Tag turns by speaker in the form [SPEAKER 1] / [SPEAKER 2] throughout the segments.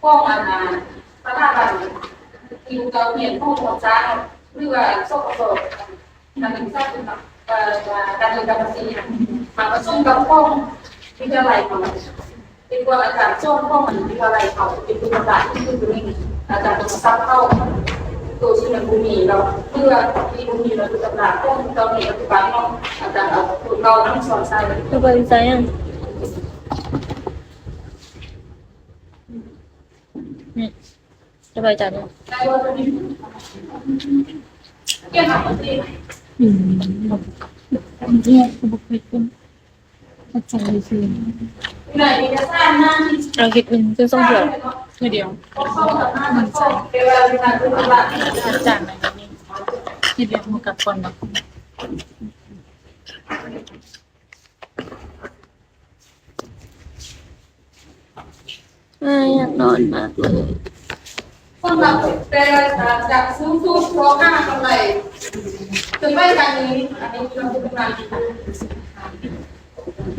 [SPEAKER 1] พวกสถาบันที่เราเปลี่ยนพวกหัวจ้างหรือว่าโซ่กระโดดการศึกษาเป็นการเรียนการภาษีมาประชุมกับพวกวิทยาลัยของเป็นตัวอาจารย์ช่วงพวกมันวิทยาลัยเขาเป็นตัวอาจารย์ที่คือตัวนี้อาจารย์ตัวซับเข้าตัวที่มันภูมิเราเพื่อที่ภูมิเราตัวตำราพวกเราในปัจจุบันเราอาจารย์เอาตัวเราทั้งสองสาย
[SPEAKER 2] สบายใจยังสบายใจยัง
[SPEAKER 1] ได้ว่าตัวนี้เกี่ยวกับอะไร
[SPEAKER 2] เนี่ยบุกไปเป็นอาจารย์สิ
[SPEAKER 1] ไหนจะสร้างหน้าที่
[SPEAKER 2] เราคิดเป็นจะส่งเดียวไม่เดียว
[SPEAKER 1] เข้ากับหน้ามันก็เวลาในการปฏิบัติ
[SPEAKER 2] อาจารย์อะไรนี่คิดเรียนมากับคนเนาะอยากนอนมากเลย
[SPEAKER 1] สำหรับแต่จากสูงสุดโลค่ากำไรถึงไม่การนี้อันนี้เราจะเป็นงาน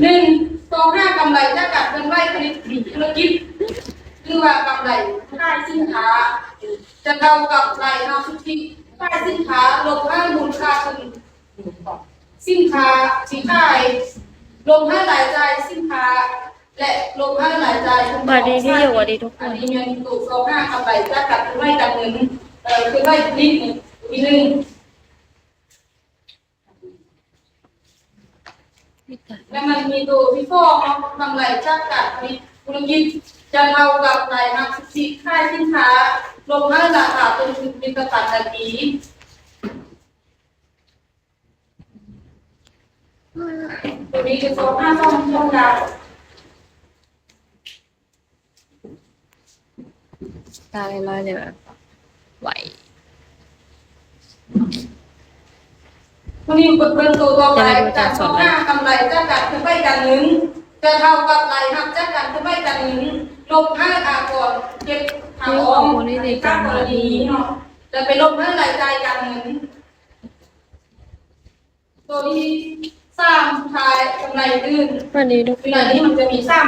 [SPEAKER 1] หนึ่งโลค่ากำไรจะกัดเป็นไว้ผลิตธุรกิจหรือว่ากำไรค่ายสินค้าจะเท่ากับรายรับสุทธิค่ายสินค้าลงให้มูลค่าสินค้าที่ขายลงให้รายจ่ายสินค้าและลงให้รายจ่าย
[SPEAKER 2] สวัสดีที่อยู่สวัสดีทุกค
[SPEAKER 1] อัน
[SPEAKER 2] น
[SPEAKER 1] นี้เงินถูกโซค่ากำไรจะกัดเป็นไว้กับเงินคือไว้ผลิตอีกหนึ่งและมันมีตัวที่ฟ้องกำไรจากการผลิตธุรกิจจะเท่ากับรายรับสินค้าสินค้าลงให้ราคาต้นทุนผลิตภัณฑ์ทันทีตัวนี้คือโซค่าซ่อมช่องดาว
[SPEAKER 2] ตาลอยเลยแบบไหว
[SPEAKER 1] วันนี้เปิดตัวต่อไปจากโซค่ากำไรจากการคือไม่การเงินจะเท่ากับรายรับจากการคือไม่การเงินลบให้อากรเก็บหาออมในการกรณีเนาะจะไปลบให้รายจ่ายการเงินตัวที่สร้างทายกำไรอื่น
[SPEAKER 2] วันนี้ทุก
[SPEAKER 1] เวลานี้มันจะมีสร้าง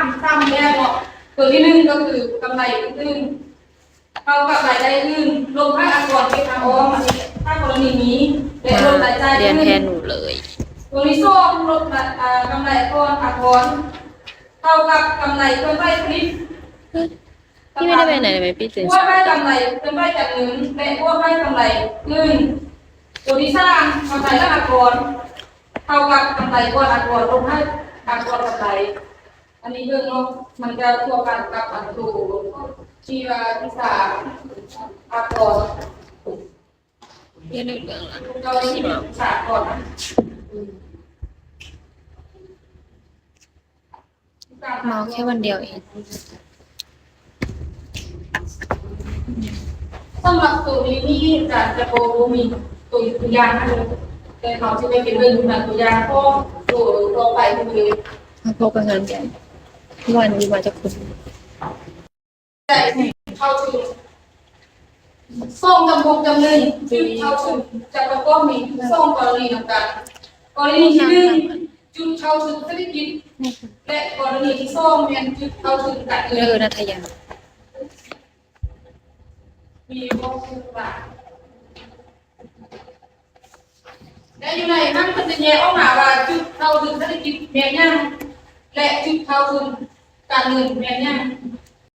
[SPEAKER 1] แยกเนาะตัวที่หนึ่งก็คือกำไรอื่นเท่ากับรายได้อื่นลงให้อากรเก็บหาออมถ้ากรณีนี้และลดรายจ่าย
[SPEAKER 2] เรียนแทนหนูเลย
[SPEAKER 1] ตัวที่สองลดกำไรก้อนอากรเท่ากับกำไรเพิ่มได้ผลิต
[SPEAKER 2] พี่ไม่ได้ไปไหนเลยพี่ตื่น
[SPEAKER 1] พวกให้กำไรเพิ่มได้จากเงินและพวกให้กำไรเงินตัวที่สร้างกำไรและอากรเท่ากับกำไรก้อนอากรลงให้อากรกำไรอันนี้เรื่องเนาะมันจะทั่วกันกับอันตูชีววิสาอากร
[SPEAKER 2] เรียนเรื่องละ
[SPEAKER 1] เราได้ยินศาสตร์ก่อน
[SPEAKER 2] เมาแค่วันเดียวเอง
[SPEAKER 1] สำหรับตัวนี้นี่จะโบมีตัวอย่างนะแต่เขาจะไม่เป็นเรื่องตัวอย่างเพราะตัวไปคือ
[SPEAKER 2] พบกันงานใหญ่วันนี้มาจากคุณ
[SPEAKER 1] ใจเข้าถึงส่งจำพงจำเลยจุดเข้าถึงจะประกอบมีส่งกรณีต่างๆกรณีที่หนึ่งจุดเข้าถึงเศรษฐกิจและกรณีที่สองเป็นจุดเข้าถึงการเงิน
[SPEAKER 2] นัทยา
[SPEAKER 1] มีข้อมูลต่างและอยู่ในนั้นมันจะแยกออกมาว่าจุดเข้าถึงเศรษฐกิจแม่นยังและจุดเข้าถึงการเงินแม่นยัง